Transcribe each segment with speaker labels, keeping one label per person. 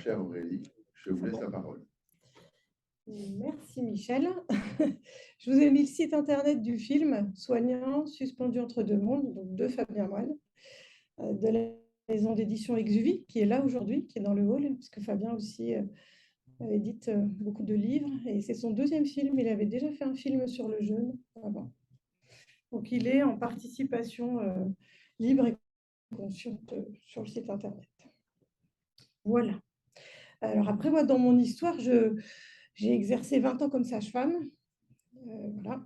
Speaker 1: chère Aurélie. Je vous laisse la parole.
Speaker 2: Merci Michel. Je vous ai mis le site internet du film Soignant, suspendu entre deux mondes, donc de Fabien Moine, de la maison d'édition Exuvie, qui est là aujourd'hui, qui est dans le hall, parce que Fabien aussi édite beaucoup de livres, et c'est son deuxième film. Il avait déjà fait un film sur le jeûne avant. Donc il est en participation libre et consciente sur le site internet. Voilà. Alors après, moi, dans mon histoire, j'ai exercé 20 ans comme sage-femme. Voilà.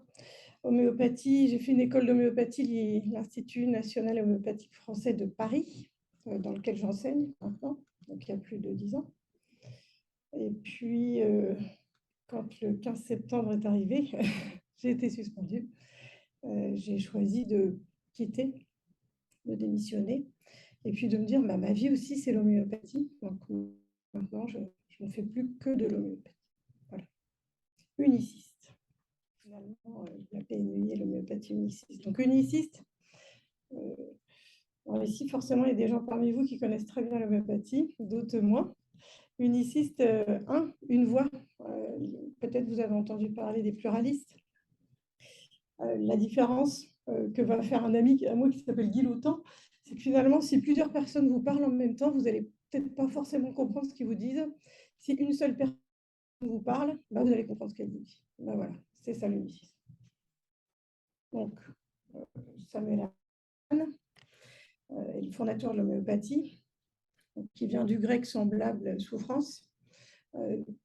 Speaker 2: Homéopathie, j'ai fait une école d'homéopathie, l'Institut national homéopathique français de Paris, dans lequel j'enseigne maintenant, donc il y a plus de 10 ans. Et puis, quand le 15 septembre est arrivé, j'ai été suspendue. J'ai choisi de quitter, de démissionner, et puis de me dire, bah, ma vie aussi, c'est l'homéopathie. Donc maintenant, je ne fais plus que de l'homéopathie. Voilà. Uniciste. Finalement, la PNUI et l'homéopathie uniciste. Donc uniciste, ici, forcément, il y a des gens parmi vous qui connaissent très bien l'homéopathie, d'autres moins. Uniciste, une voix. Peut-être vous avez entendu parler des pluralistes. La différence que va faire un ami à moi qui s'appelle Guy Lautan, c'est que finalement, si plusieurs personnes vous parlent en même temps, vous n'allez peut-être pas forcément comprendre ce qu'ils vous disent. Si une seule personne vous parle, bah, vous allez comprendre ce qu'elle vous dit. Bah, voilà, c'est ça l'unicisme. Donc, Samuel Hahnemann, le fondateur de l'homéopathie, qui vient du grec semblable souffrance.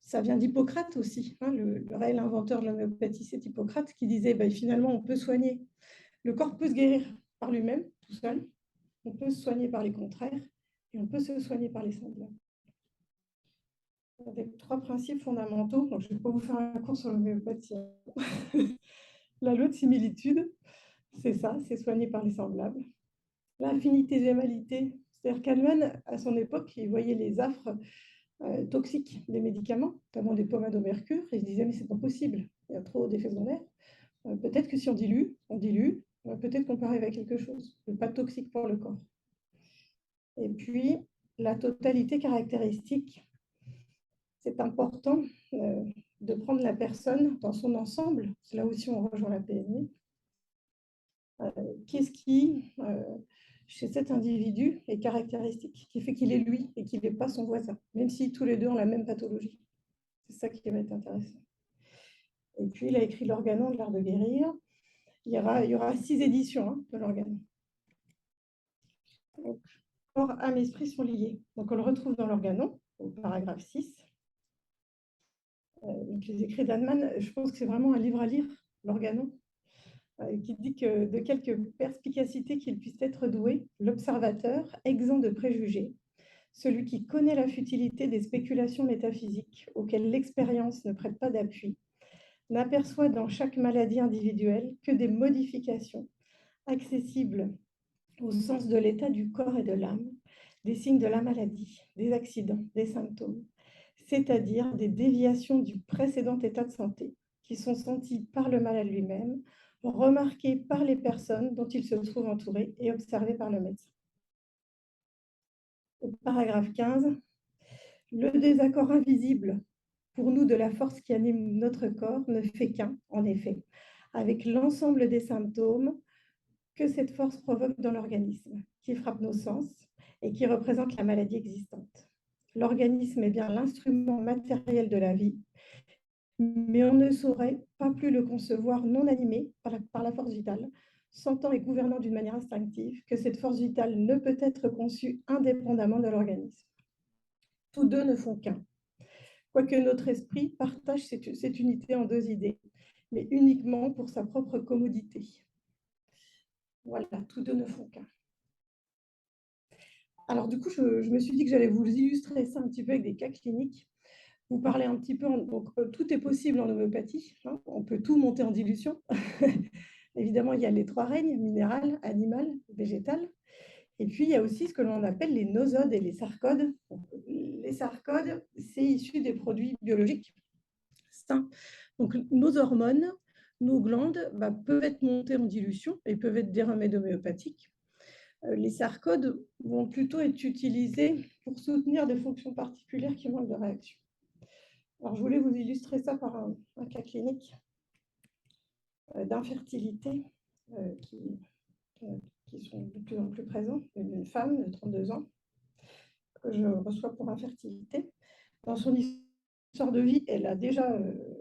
Speaker 2: Ça vient d'Hippocrate aussi. Hein, le réel inventeur de l'homéopathie, c'est Hippocrate, qui disait finalement, on peut soigner. Le corps peut se guérir par lui-même, tout seul. On peut se soigner par les contraires et on peut se soigner par les semblables. Avec 3 principes fondamentaux. Donc, je ne vais pas vous faire un cours sur l'homéopathie. La loi de similitude, c'est ça, c'est soigner par les semblables. L'infinitégémalité, c'est-à-dire qu'Hahnemann, à son époque, il voyait les affres toxiques des médicaments, notamment des pommades au mercure, et il se disait, mais c'est pas possible, il y a trop d'effets secondaires. Peut-être que si on dilue, peut-être qu'on peut arriver à quelque chose, mais pas toxique pour le corps. Et puis, la totalité caractéristique, c'est important de prendre la personne dans son ensemble, c'est là aussi on rejoint la PNI. Qu'est-ce qui, chez cet individu, est caractéristique, qui fait qu'il est lui et qu'il n'est pas son voisin, même si tous les deux ont la même pathologie. C'est ça qui va être intéressant. Et puis, il a écrit l'Organon de l'art de guérir. Il y aura 6 éditions de l'Organon. Donc, corps, âme, esprit sont liés. Donc, on le retrouve dans l'Organon, au paragraphe 6. Donc, les écrits d'Hahnemann, je pense que c'est vraiment un livre à lire, l'Organon, qui dit que de quelque perspicacité qu'il puisse être doué, l'observateur, exempt de préjugés, celui qui connaît la futilité des spéculations métaphysiques auxquelles l'expérience ne prête pas d'appui, n'aperçoit dans chaque maladie individuelle que des modifications accessibles au sens de l'état du corps et de l'âme, des signes de la maladie, des accidents, des symptômes, c'est-à-dire des déviations du précédent état de santé qui sont senties par le malade lui-même, remarquées par les personnes dont il se trouve entouré et observées par le médecin. Au paragraphe 15, le désaccord invisible pour nous de la force qui anime notre corps ne fait qu'un, en effet, avec l'ensemble des symptômes que cette force provoque dans l'organisme, qui frappe nos sens et qui représente la maladie existante. L'organisme est bien l'instrument matériel de la vie, mais on ne saurait pas plus le concevoir non animé par la force vitale, sentant et gouvernant d'une manière instinctive que cette force vitale ne peut être conçue indépendamment de l'organisme. Tous deux ne font qu'un. Quoique notre esprit partage cette unité en 2 idées, mais uniquement pour sa propre commodité. Voilà, tous deux ne font qu'un. Alors du coup, je me suis dit que j'allais vous illustrer ça un petit peu avec des cas cliniques. Vous parlez un petit peu, donc tout est possible en homéopathie, hein, on peut tout monter en dilution. Évidemment, il y a les 3 règnes, minéral, animal, végétal. Et puis, il y a aussi ce que l'on appelle les nosodes et les sarcodes. Les sarcodes, c'est issu des produits biologiques sains. Donc, nos hormones, nos glandes peuvent être montées en dilution et peuvent être des remèdes homéopathiques. Les sarcodes vont plutôt être utilisés pour soutenir des fonctions particulières qui manquent de réaction. Alors, je voulais vous illustrer ça par un cas clinique d'infertilité qui sont de plus en plus présents, d'une femme de 32 ans que je reçois pour infertilité. Dans son histoire de vie, elle a déjà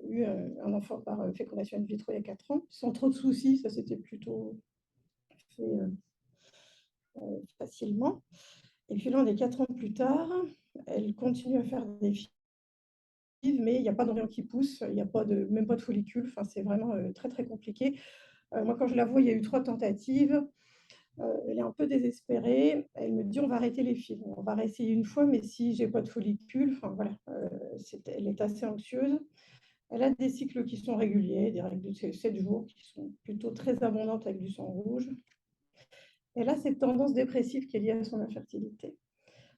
Speaker 2: eu un enfant par fécondation in vitro il y a 4 ans, sans trop de soucis, ça s'était plutôt fait facilement. Et puis là, on est 4 ans plus tard, elle continue à faire des FIV, mais il n'y a pas d'embryon qui pousse, il n'y a même pas de follicule, enfin, c'est vraiment très très compliqué. Moi, quand je la vois, il y a eu 3 tentatives. Elle est un peu désespérée. Elle me dit on va arrêter les FIV. On va réessayer une fois, mais si j'ai pas de follicule, enfin voilà, elle est assez anxieuse. Elle a des cycles qui sont réguliers, des règles de 7 jours qui sont plutôt très abondantes avec du sang rouge. Elle a cette tendance dépressive qui est liée à son infertilité,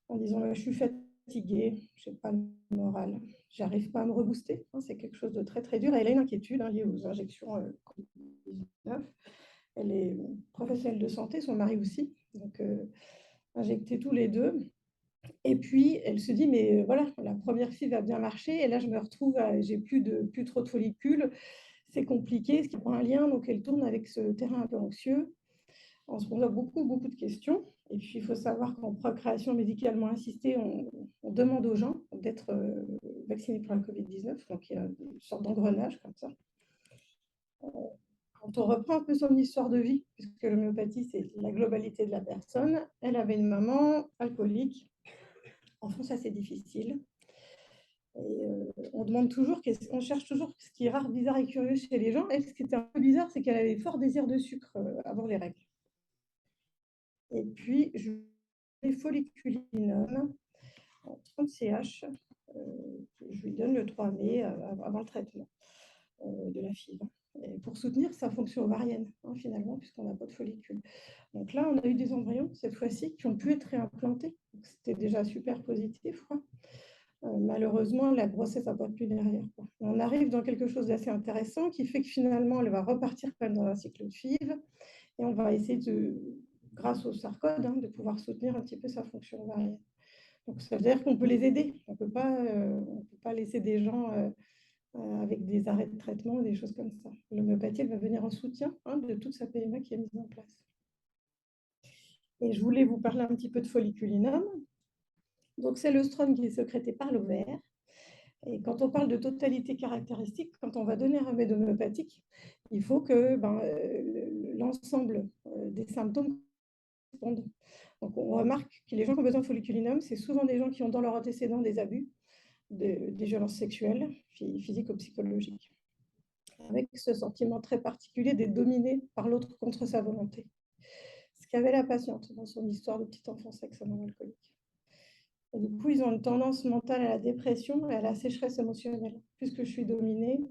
Speaker 2: en disant je suis fatiguée, je n'ai pas le moral, j'arrive pas à me rebooster. C'est quelque chose de très très dur. Et elle a une inquiétude liée aux injections Covid-19. Elle est professionnelle de santé, son mari aussi, donc injectés tous les deux. Et puis, elle se dit, mais voilà, la première FIV a bien marché, et là, je me retrouve, j'ai plus trop de follicules, c'est compliqué, est-ce qu'il y a un lien? Donc, elle tourne avec ce terrain un peu anxieux. On se pose beaucoup, beaucoup de questions. Et puis, il faut savoir qu'en procréation médicalement assistée, on demande aux gens d'être vaccinés pour la Covid-19, donc il y a une sorte d'engrenage comme ça. Quand on reprend un peu son histoire de vie, puisque l'homéopathie, c'est la globalité de la personne, elle avait une maman alcoolique. En France, c'est difficile. Et on cherche toujours ce qui est rare, bizarre et curieux chez les gens. Et ce qui était un peu bizarre, c'est qu'elle avait fort désir de sucre avant les règles. Et puis, je fais folliculinum en 30 CH. Je lui donne le 3 mai avant le traitement de la FIV. Et pour soutenir sa fonction ovarienne, finalement, puisqu'on n'a pas de follicule. Donc là, on a eu des embryons, cette fois-ci, qui ont pu être réimplantés. C'était déjà super positif, quoi. Malheureusement, la grossesse n'a pas pu derrière, quoi. On arrive dans quelque chose d'assez intéressant qui fait que finalement, elle va repartir quand même dans un cycle de FIV et on va essayer, grâce au sarcode, de pouvoir soutenir un petit peu sa fonction ovarienne. Donc, ça veut dire qu'on peut les aider. On ne peut pas laisser des gens avec des arrêts de traitement ou des choses comme ça. L'homéopathie, elle va venir en soutien de toute sa PMA qui est mise en place. Et je voulais vous parler un petit peu de folliculinum. Donc, c'est l'œstrone qui est sécrété par l'ovaire. Et quand on parle de totalité caractéristique, quand on va donner un remède homéopathique, il faut que l'ensemble des symptômes correspondent. Donc, on remarque que les gens qui ont besoin de folliculinum, c'est souvent des gens qui ont dans leur antécédent des abus, des violences sexuelles, physiques ou psychologiques, avec ce sentiment très particulier d'être dominé par l'autre contre sa volonté. Ce qu'avait la patiente dans son histoire de petite enfance avec sa maman alcoolique. Et du coup, ils ont une tendance mentale à la dépression et à la sécheresse émotionnelle. Plus que je suis dominée,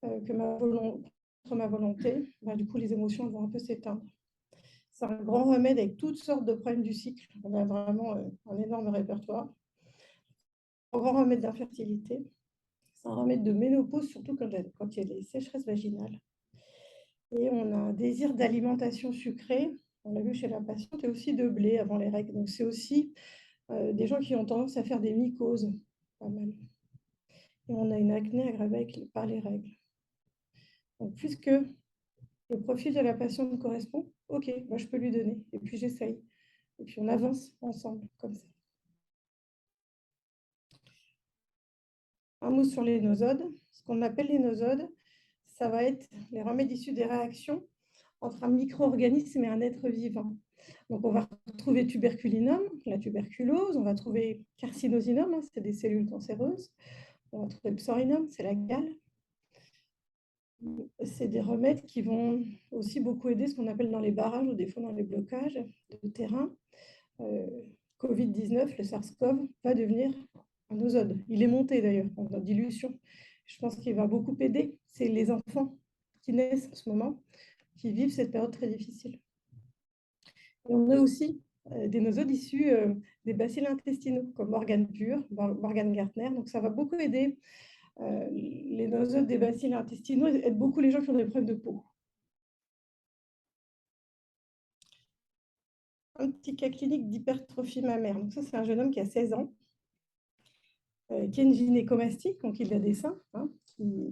Speaker 2: que contre ma volonté, du coup, les émotions vont un peu s'éteindre. C'est un grand remède avec toutes sortes de problèmes du cycle. On a vraiment un énorme répertoire. Un grand remède d'infertilité. C'est un remède de ménopause, surtout quand il y a des sécheresses vaginales. Et on a un désir d'alimentation sucrée, on l'a vu chez la patiente, et aussi de blé avant les règles. Donc, c'est aussi des gens qui ont tendance à faire des mycoses, pas mal. Et on a une acné aggravée par les règles. Donc, puisque le profil de la patiente correspond, ok, moi je peux lui donner. Et puis j'essaye. Et puis on avance ensemble, comme ça. Un mot sur les nosodes. Ce qu'on appelle les nosodes, ça va être les remèdes issus des réactions entre un micro-organisme et un être vivant. Donc on va retrouver tuberculinum, la tuberculose, on va trouver carcinosinum, c'est des cellules cancéreuses, on va trouver psorinum, c'est la gale. C'est des remèdes qui vont aussi beaucoup aider ce qu'on appelle dans les barrages ou des fois dans les blocages de terrain. Covid-19, le SARS-CoV, va devenir un nosode. Il est monté d'ailleurs en dilution. Je pense qu'il va beaucoup aider. C'est les enfants qui naissent en ce moment qui vivent cette période très difficile. Et on a aussi des nosodes issus des bacilles intestinaux, comme Morgan Pur, Morgan Gartner. Donc ça va beaucoup aider les nosodes des bacilles intestinaux, aident beaucoup les gens qui ont des problèmes de peau. un petit cas clinique d'hypertrophie mammaire. Donc ça, c'est un jeune homme qui a 16 ans, qui a une gynécomastie, donc il a des seins, hein,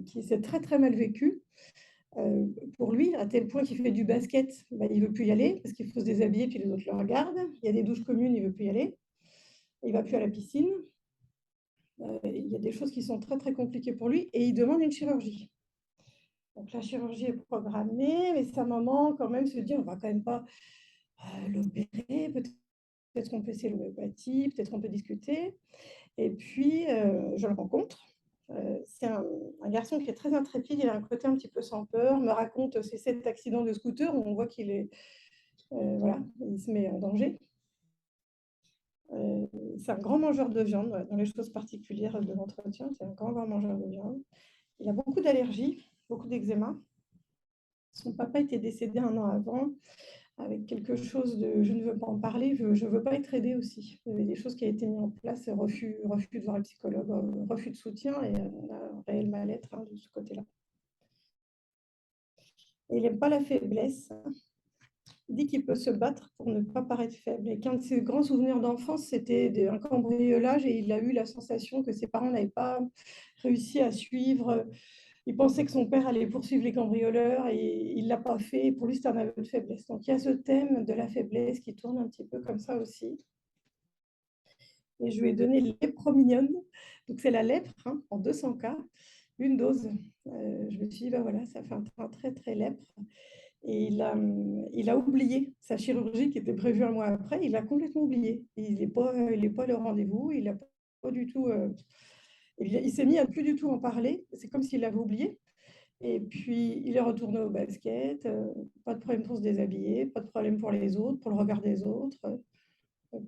Speaker 2: qui s'est très très mal vécu. Pour lui, à tel point qu'il fait du basket, bah, il ne veut plus y aller parce qu'il faut se déshabiller puis les autres le regardent. Il y a des douches communes, il ne veut plus y aller. Il ne va plus à la piscine. Il y a des choses qui sont très très compliquées pour lui et il demande une chirurgie. Donc la chirurgie est programmée, mais sa maman quand même se dit on ne va quand même pas l'opérer, peut-être qu'on peut essayer l'homéopathie, peut-être qu'on peut discuter. Et puis je le rencontre. C'est un garçon qui est très intrépide, il a un côté un petit peu sans peur, me raconte ses 7 accidents de scooter où on voit qu'il est, voilà, il se met en danger. C'est un grand mangeur de viande, dans les choses particulières de l'entretien, c'est un grand, grand mangeur de viande. Il a beaucoup d'allergies, beaucoup d'eczéma. Son papa était décédé 1 an avant, avec quelque chose de je ne veux pas en parler, je ne veux pas être aidé aussi. Il y avait des choses qui ont été mises en place, refus de voir le psychologue, refus de soutien et on a un réel mal-être de ce côté-là. Il n'aime pas la faiblesse. Il dit qu'il peut se battre pour ne pas paraître faible. Et qu'un de ses grands souvenirs d'enfance, c'était un cambriolage et il a eu la sensation que ses parents n'avaient pas réussi à suivre. Il pensait que son père allait poursuivre les cambrioleurs et il ne l'a pas fait. Pour lui, c'est un aveu de faiblesse. Donc il y a ce thème de la faiblesse qui tourne un petit peu comme ça aussi. Et je lui ai donné l'Éprominione. Donc c'est la lèpre, hein, en 200 cas, une dose. Je me suis dit, ben voilà, ça fait un train très très lèpre. Et il a oublié sa chirurgie qui était prévue 1 mois après. Il a complètement oublié. Il n'est pas allé au rendez-vous. Il n'a pas du tout. Il s'est mis à plus du tout en parler. C'est comme s'il l'avait oublié. Et puis, il est retourné au basket. Pas de problème pour se déshabiller. Pas de problème pour les autres, pour le regard des autres.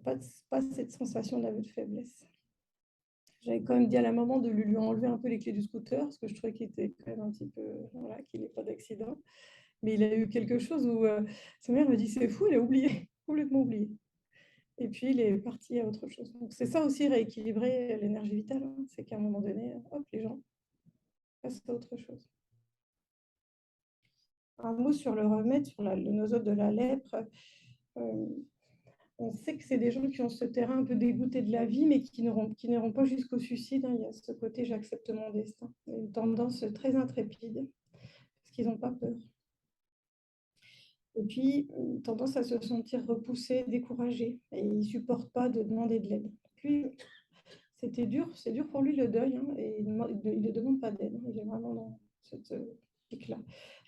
Speaker 2: Pas cette sensation d'aveu de faiblesse. J'avais quand même dit à la maman de lui enlever un peu les clés du scooter parce que je trouvais qu'il était quand même un petit peu. Voilà, qu'il n'ait pas d'accident. Mais il a eu quelque chose où sa mère me dit c'est fou, il a oublié, complètement oublié. Et puis il est parti à autre chose. Donc c'est ça aussi rééquilibrer l'énergie vitale, hein. C'est qu'à un moment donné, hop, les gens passent à autre chose. Un mot sur le remède, sur le nosote de la lèpre. On sait que c'est des gens qui ont ce terrain un peu dégoûté de la vie, mais qui n'iront pas jusqu'au suicide, hein. Il y a ce côté j'accepte mon destin. Une tendance très intrépide, parce qu'ils n'ont pas peur. Et puis, tendance à se sentir repoussé, découragé, et il ne supporte pas de demander de l'aide. Puis, c'était dur, c'est dur pour lui le deuil, hein, et il ne demande pas d'aide, il est vraiment dans cette pique-là.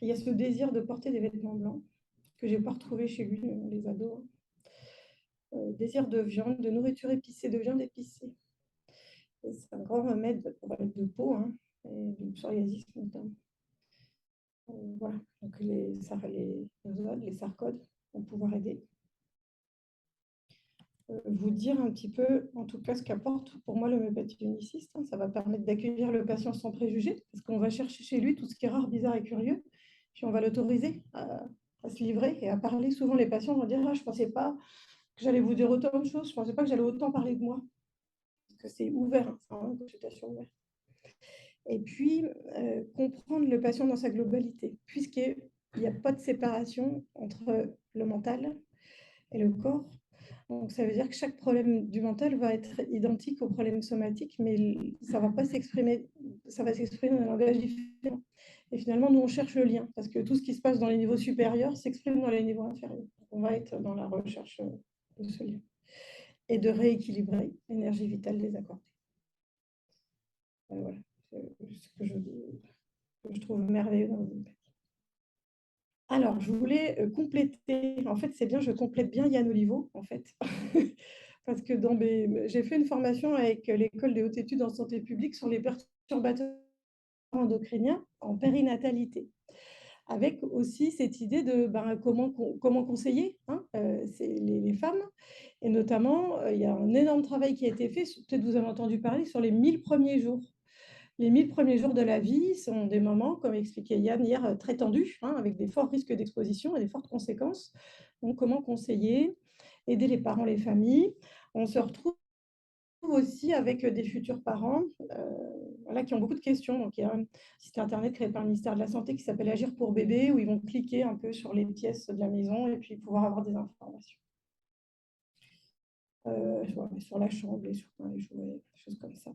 Speaker 2: Il y a ce désir de porter des vêtements blancs, que je n'ai pas retrouvé chez lui, les ados. Désir de viande, de nourriture épicée, de viande épicée. C'est un grand remède pour problème de peau, hein, et du psoriasis notamment. Voilà, donc les nosodes, les sarcodes vont pouvoir aider. Vous dire un petit peu, en tout cas, ce qu'apporte pour moi l'homéopathie uniciste. Ça va permettre d'accueillir le patient sans préjugés, parce qu'on va chercher chez lui tout ce qui est rare, bizarre et curieux, puis on va l'autoriser à se livrer et à parler. Souvent, les patients vont dire je ne pensais pas que j'allais vous dire autant de choses, je ne pensais pas que j'allais autant parler de moi. Parce que c'est ouvert, hein, c'est vraiment une consultation ouverte. Et puis, comprendre le patient dans sa globalité, puisqu'il n'y a pas de séparation entre le mental et le corps. Donc, ça veut dire que chaque problème du mental va être identique au problème somatique, mais ça va pas s'exprimer, ça va s'exprimer dans un langage différent. Et finalement, nous, on cherche le lien, parce que tout ce qui se passe dans les niveaux supérieurs s'exprime dans les niveaux inférieurs. On va être dans la recherche de ce lien et de rééquilibrer l'énergie vitale désaccordée. Voilà, c'est ce que je trouve merveilleux dans le. Alors, je voulais compléter. En fait, c'est bien, je complète bien Yann Oliveau, en fait. Parce que j'ai fait une formation avec l'École des hautes études en santé publique sur les perturbateurs endocriniens en périnatalité. Avec aussi cette idée de comment conseiller, hein, les femmes. Et notamment, il y a un énorme travail qui a été fait, peut-être vous avez entendu parler, sur les 1000 premiers jours. Les 1000 premiers jours de la vie sont des moments, comme expliquait Yann hier, très tendus, hein, avec des forts risques d'exposition et des fortes conséquences. Donc, comment conseiller, aider les parents, les familles. On se retrouve aussi avec des futurs parents voilà, qui ont beaucoup de questions. Donc, il y a un site internet créé par le ministère de la Santé qui s'appelle Agir pour bébé, où ils vont cliquer un peu sur les pièces de la maison et puis pouvoir avoir des informations. sur la chambre, et sur les jouets, des choses comme ça.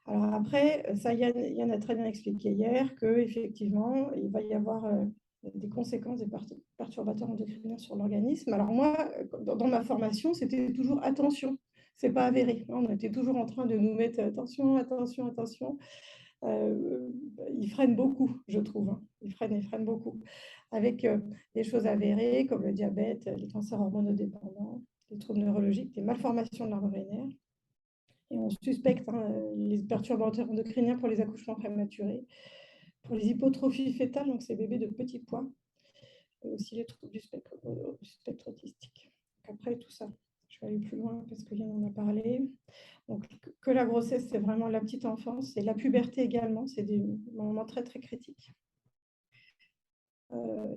Speaker 2: Alors après, ça, Yann a très bien expliqué hier qu'effectivement, il va y avoir des conséquences des perturbateurs endocriniens sur l'organisme. Alors moi, dans ma formation, c'était toujours attention, c'est pas avéré. On était toujours en train de nous mettre attention, attention, attention. Ils freinent beaucoup, je trouve. Ils freinent beaucoup. Avec des choses avérées comme le diabète, les cancers hormonodépendants, les troubles neurologiques, des malformations de l'arbre urinaire. Et on suspecte les perturbateurs endocriniens pour les accouchements prématurés, pour les hypotrophies fœtales, donc ces bébés de petits poids, et aussi les troubles du spectre autistique. Après tout ça, je vais aller plus loin parce que Yann en a parlé. Donc, que la grossesse, c'est vraiment la petite enfance, et la puberté également, c'est des moments très, très critiques.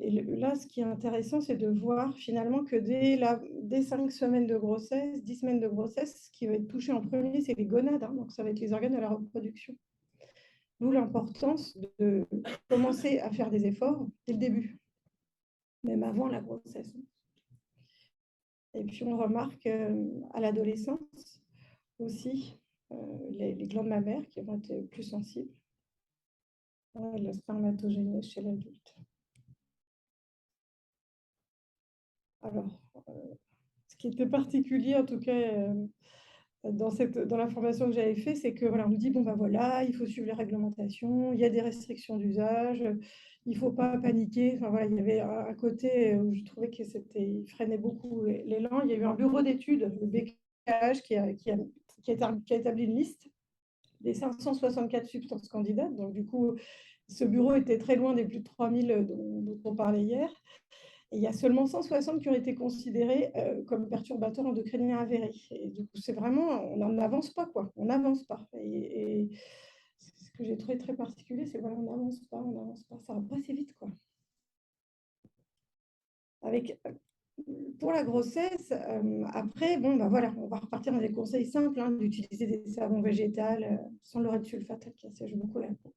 Speaker 2: Et là, ce qui est intéressant, c'est de voir finalement que dès 5 semaines de grossesse, 10 semaines de grossesse, ce qui va être touché en premier, c'est les gonades, donc ça va être les organes de la reproduction. D'où l'importance de commencer à faire des efforts dès le début, même avant la grossesse. Et puis on remarque à l'adolescence aussi les glandes mammaires qui vont être plus sensibles à la spermatogénèse chez l'adulte. Alors, ce qui était particulier, en tout cas, dans la formation que j'avais faite, c'est que voilà, on nous dit, bon, ben voilà, il faut suivre les réglementations, il y a des restrictions d'usage, il ne faut pas paniquer. Enfin, voilà, il y avait un côté où je trouvais que il freinait beaucoup l'élan. Il y a eu un bureau d'études, le BKH, qui a établi une liste des 564 substances candidates. Donc, du coup, ce bureau était très loin des plus de 3000 dont on parlait hier. Et il y a seulement 160 qui ont été considérés comme perturbateurs endocriniens avérés. Et du coup, c'est vraiment, on n'avance pas, quoi. On n'avance pas. Et ce que j'ai trouvé très particulier, c'est voilà, on n'avance pas, ça va pas assez vite, quoi. Pour la grossesse, après, bon, bah voilà, on va repartir dans des conseils simples, d'utiliser des savons végétales sans l'urée de sulfate qui assèche beaucoup la peau.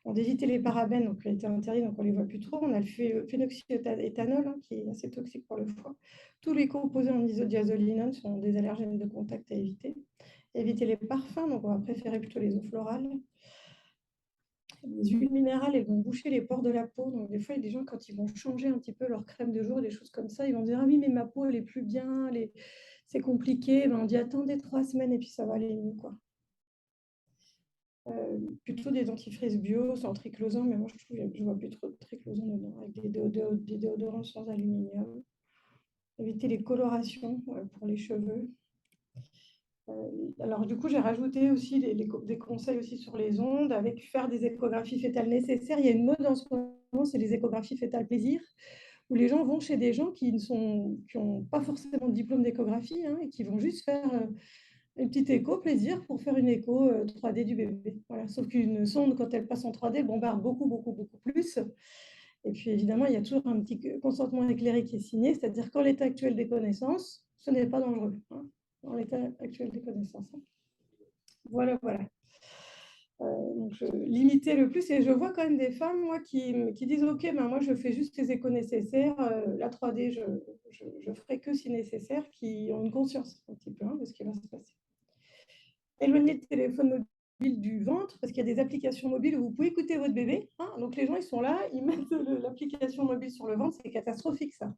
Speaker 2: D'éviter les parabènes, donc qui a été interdit, donc on ne les voit plus trop. On a le phénoxyéthanol, qui est assez toxique pour le foie. Tous les composés en isodiazolinone sont des allergènes de contact à éviter. Éviter les parfums, donc on va préférer plutôt les eaux florales. Les huiles minérales, elles vont boucher les pores de la peau. Donc, des fois, il y a des gens, quand ils vont changer un petit peu leur crème de jour, des choses comme ça, ils vont dire, ah oui, mais ma peau, elle est plus bien, c'est compliqué. Ben, on dit, attendez 3 semaines et puis ça va aller mieux, quoi. Plutôt des dentifrices bio sans triclosan, mais moi, je trouve je ne vois plus trop de triclosan dedans, avec des déodorants sans aluminium. Éviter les colorations pour les cheveux. Alors, du coup, j'ai rajouté aussi des conseils aussi sur les ondes, avec faire des échographies fœtales nécessaires. Il y a une mode en ce moment, c'est les échographies fœtales plaisir, où les gens vont chez des gens qui n'ont pas forcément de diplôme d'échographie et qui vont juste faire une petite écho plaisir pour faire une écho 3D du bébé. Voilà. Sauf qu'une sonde, quand elle passe en 3D, bombarde beaucoup, beaucoup, beaucoup plus. Et puis, évidemment, il y a toujours un petit consentement éclairé qui est signé, c'est-à-dire qu'en l'état actuel des connaissances, ce n'est pas dangereux. Dans l'état actuel des connaissances. Voilà, voilà. Donc, limiter le plus. Et je vois quand même des femmes, moi, qui disent, OK, ben, moi, je fais juste les échos nécessaires. La 3D, je ferai que si nécessaire, qui ont une conscience un petit peu de ce qui va se passer. Éloigner le téléphone mobile du ventre, parce qu'il y a des applications mobiles où vous pouvez écouter votre bébé. Donc, les gens, ils sont là, ils mettent l'application mobile sur le ventre. C'est catastrophique, ça.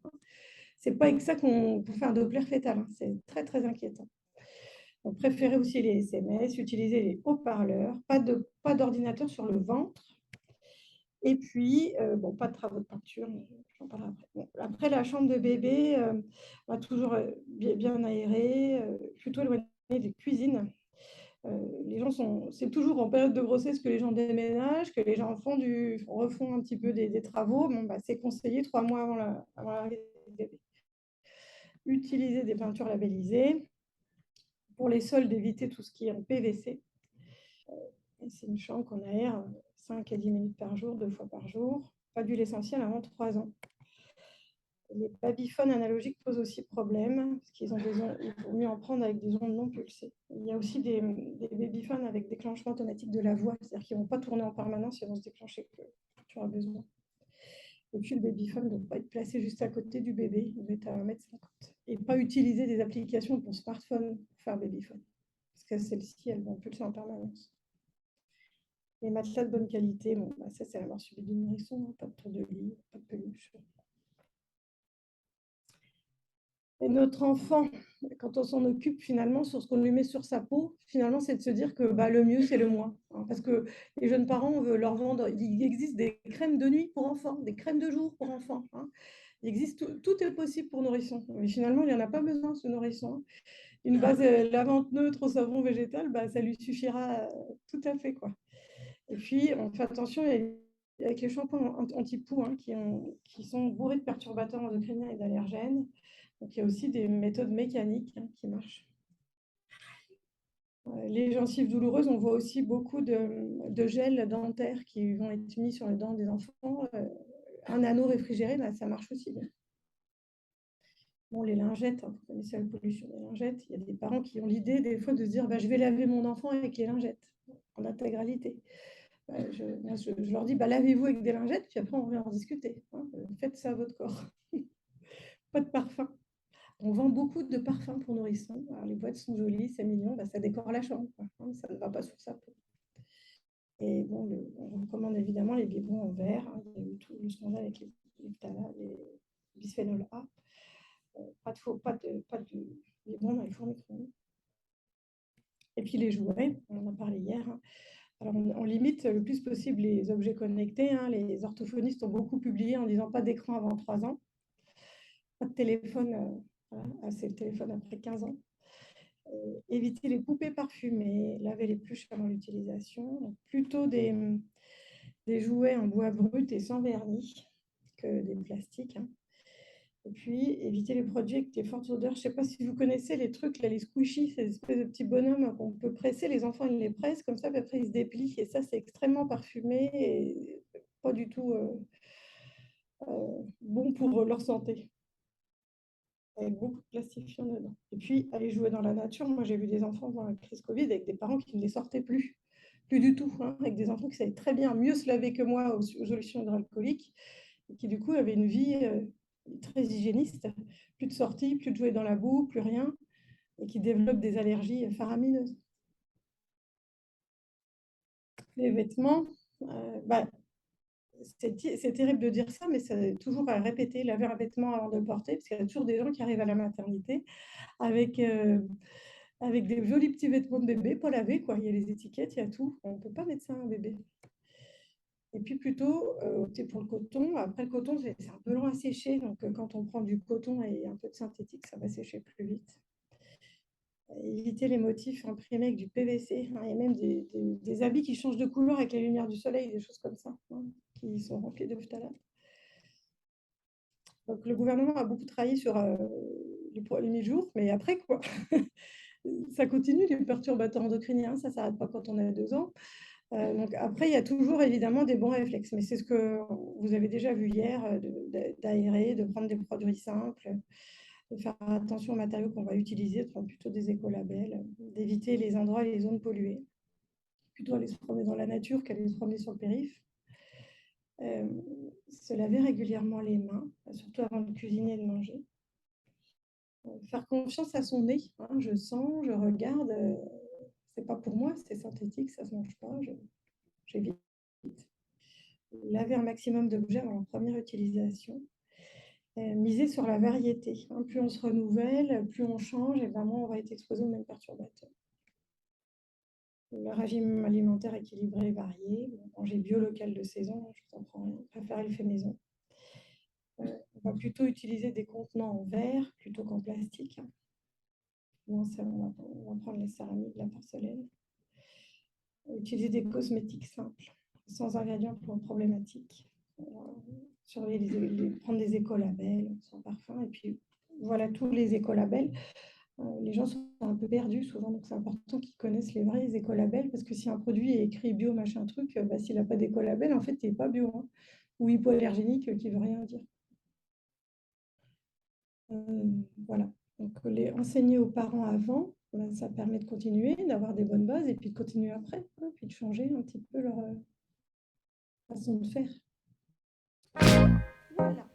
Speaker 2: C'est pas avec ça qu'on peut faire un Doppler fœtal. C'est très, très inquiétant. Donc, préférez aussi les SMS, utiliser les haut-parleurs, pas d'ordinateur sur le ventre. Et puis, bon, pas de travaux de peinture, mais j'en parlerai après. Bon, après, la chambre de bébé, va toujours bien aérée, plutôt éloignée des cuisines. Les gens c'est toujours en période de grossesse que les gens déménagent, que les gens refont un petit peu des travaux. Bon, bah, c'est conseillé 3 mois avant l'arrivée du bébé. Utiliser des peintures labellisées. Pour les sols, d'éviter tout ce qui est en PVC. C'est une chambre qu'on aère 5 à 10 minutes par jour, 2 fois par jour. Pas d'huile essentielle avant 3 ans. Les babyphones analogiques posent aussi problème, parce qu'il vaut mieux en prendre avec des ondes non pulsées. Il y a aussi des babyphones avec déclenchement automatique de la voix, c'est-à-dire qu'ils ne vont pas tourner en permanence, ils vont se déclencher que tu auras besoin. Et puis le babyphone ne doit pas être placé juste à côté du bébé, il doit être à 1,50 m. et pas utiliser des applications pour smartphone pour faire babyphone. Parce que celles-ci, elles vont pulser en permanence. Les matelas de bonne qualité, bon, bah, ça c'est la mort subite du nourrisson, hein, pas de tour de lit, pas de peluche. Et notre enfant, quand on s'en occupe finalement sur ce qu'on lui met sur sa peau, finalement c'est de se dire que bah, le mieux c'est le moins. Hein, parce que les jeunes parents, on veut leur vendre, il existe des crèmes de nuit pour enfants, des crèmes de jour pour enfants. Hein. Il existe, tout est possible pour nourrissons. Mais finalement, il n'y en a pas besoin, ce nourrisson. Hein. Une base lavante neutre au savon végétal, bah, ça lui suffira tout à fait, quoi. Et puis, on fait attention avec les shampoings anti-poux hein, qui sont bourrés de perturbateurs endocriniens et d'allergènes. Donc, il y a aussi des méthodes mécaniques hein, qui marchent. Les gencives douloureuses, on voit aussi beaucoup de gels dentaires qui vont être mis sur les dents des enfants. Un anneau réfrigéré, bah, ça marche aussi bien. Bon, les lingettes, hein, vous connaissez la pollution des lingettes. Il y a des parents qui ont l'idée des fois de se dire bah, je vais laver mon enfant avec les lingettes en intégralité. Je leur dis bah, lavez-vous avec des lingettes, puis après on va en discuter. Hein. Faites ça à votre corps. Pas de parfum. On vend beaucoup de parfums pour nourrissons. Alors, les boîtes sont jolies, c'est mignon, bah, ça décore la chambre. Quoi. Hein, ça ne va pas sur sa peau. Et bon, on recommande évidemment les biberons en verre. Hein. Il y a eu tout le scandale avec les bisphénol A. Pas de biberon dans les fours micro-ondes. Et puis les jouets, on en a parlé hier. Hein. Alors, on limite le plus possible les objets connectés. Hein. Les orthophonistes ont beaucoup publié en disant pas d'écran avant 3 ans, pas de téléphone, voilà, c'est le téléphone après 15 ans. Éviter les poupées parfumées, laver les pluches avant l'utilisation. Plutôt des jouets en bois brut et sans vernis que des plastiques. Hein. Et puis, éviter les produits avec des fortes odeurs. Je ne sais pas si vous connaissez les trucs, là, les squishies, ces espèces de petits bonhommes qu'on peut presser. Les enfants, ils les pressent comme ça, puis après, ils se déplient. Et ça, c'est extrêmement parfumé et pas du tout bon pour leur santé. Avec beaucoup de plastifiants dedans. Et puis, aller jouer dans la nature. Moi, j'ai vu des enfants dans la crise Covid avec des parents qui ne les sortaient plus. Plus du tout. Hein, avec des enfants qui savaient très bien mieux se laver que moi aux solutions hydroalcooliques. Et qui, du coup, avaient une vie très hygiéniste. Plus de sorties, plus de jouer dans la boue, plus rien. Et qui développent des allergies faramineuses. Les vêtements, bah, c'est terrible de dire ça, mais c'est toujours à répéter, laver un vêtement avant de le porter, parce qu'il y a toujours des gens qui arrivent à la maternité avec des jolis petits vêtements de bébé, pas lavés, quoi. Il y a les étiquettes, il y a tout. On ne peut pas mettre ça à un bébé. Et puis plutôt opter pour le coton. Après, le coton, c'est un peu long à sécher, donc quand on prend du coton et un peu de synthétique, ça va sécher plus vite. Éviter les motifs imprimés avec du PVC. Hein. Il y a même des habits qui changent de couleur avec la lumière du soleil, des choses comme ça, hein, qui sont remplis de phtalate. Donc le gouvernement a beaucoup travaillé sur les premiers jours, mais après quoi ça continue, les perturbateurs endocriniens, ça ne s'arrête pas quand on a 2 ans. Donc après, il y a toujours évidemment des bons réflexes, mais c'est ce que vous avez déjà vu hier, d'aérer, de prendre des produits simples, de faire attention aux matériaux qu'on va utiliser, de prendre plutôt des écolabels, d'éviter les endroits et les zones polluées, plutôt aller se promener dans la nature qu'aller se promener sur le périph'. Se laver régulièrement les mains, surtout avant de cuisiner et de manger. Faire confiance à son nez, hein, je sens, je regarde, c'est pas pour moi, c'est synthétique, ça se mange pas, j'évite. Laver un maximum d'objets avant la première utilisation. Miser sur la variété. Hein. Plus on se renouvelle, plus on change, et vraiment on va être exposé aux mêmes perturbateurs. Le régime alimentaire équilibré et varié. Manger bio, local, de saison, je vous apprends rien. Préférer le fait maison. On va plutôt utiliser des contenants en verre plutôt qu'en plastique. Non, on va prendre la céramique, la porcelaine. Utiliser des cosmétiques simples, sans ingrédients problématiques. Prendre des écolabels sans parfum. Et puis, voilà, tous les écolabels. Les gens sont un peu perdus souvent, donc c'est important qu'ils connaissent les vrais écolabels, parce que si un produit est écrit bio, machin truc, bah, s'il n'a pas d'écolabel, en fait, il n'est pas bio. Hein, ou hypoallergénique, qui ne veut rien dire. Voilà. Donc, enseigner aux parents avant, ben, ça permet de continuer, d'avoir des bonnes bases, et puis de continuer après, hein, puis de changer un petit peu leur façon de faire. Voilà.